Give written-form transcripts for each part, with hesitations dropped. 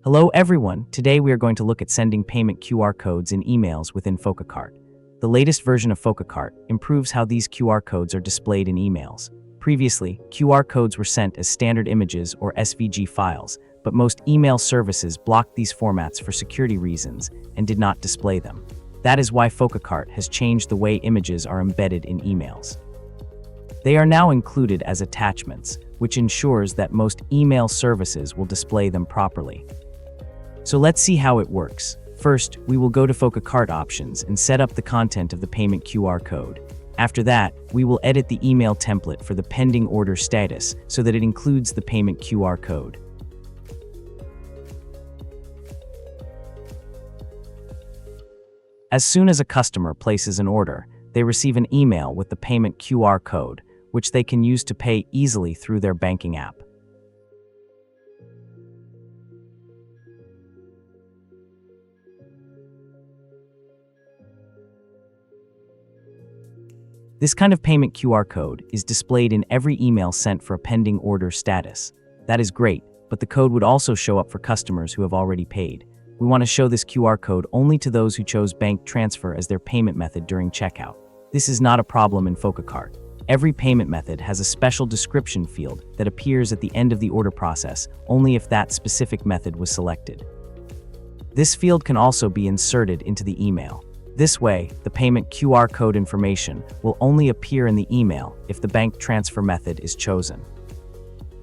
Hello everyone, today we are going to look at sending payment QR codes in emails within Phoca Cart. The latest version of Phoca Cart improves how these QR codes are displayed in emails. Previously, QR codes were sent as standard images or SVG files, but most email services blocked these formats for security reasons and did not display them. That is why Phoca Cart has changed the way images are embedded in emails. They are now included as attachments, which ensures that most email services will display them properly. So let's see how it works. First, we will go to Phoca Cart options and set up the content of the payment QR code. After that, we will edit the email template for the pending order status so that it includes the payment QR code. As soon as a customer places an order, they receive an email with the payment QR code, which they can use to pay easily through their banking app. This kind of payment QR code is displayed in every email sent for a pending order status. That is great, but the code would also show up for customers who have already paid. We want to show this QR code only to those who chose bank transfer as their payment method during checkout. This is not a problem in Phoca Cart. Every payment method has a special description field that appears at the end of the order process only if that specific method was selected. This field can also be inserted into the email. This way, the payment QR code information will only appear in the email if the bank transfer method is chosen.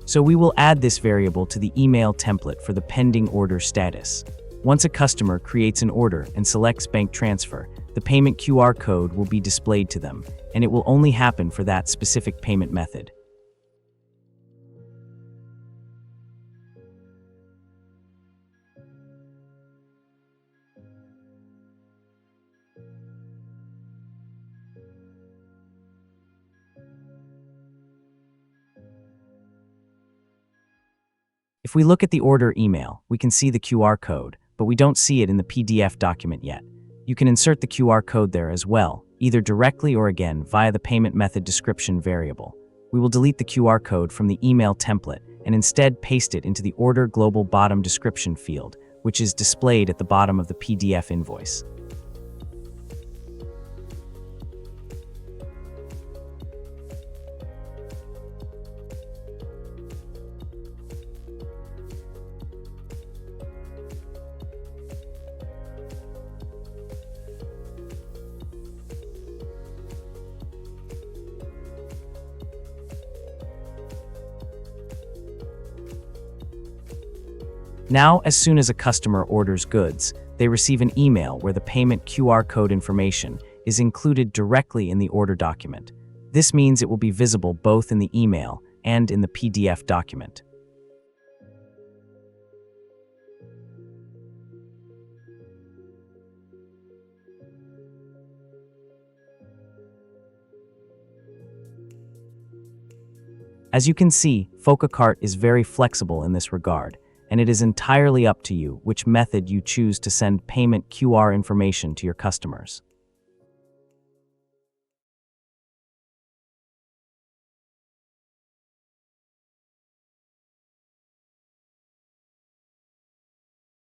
So we will add this variable to the email template for the pending order status. Once a customer creates an order and selects bank transfer, the payment QR code will be displayed to them, and it will only happen for that specific payment method. If we look at the order email, we can see the QR code, but we don't see it in the PDF document yet. You can insert the QR code there as well, either directly or again via the payment method description variable. We will delete the QR code from the email template and instead paste it into the order global bottom description field, which is displayed at the bottom of the PDF invoice. Now, as soon as a customer orders goods, they receive an email where the payment QR code information is included directly in the order document. This means it will be visible both in the email and in the PDF document. As you can see, Phoca Cart is very flexible in this regard, and it is entirely up to you which method you choose to send payment QR information to your customers.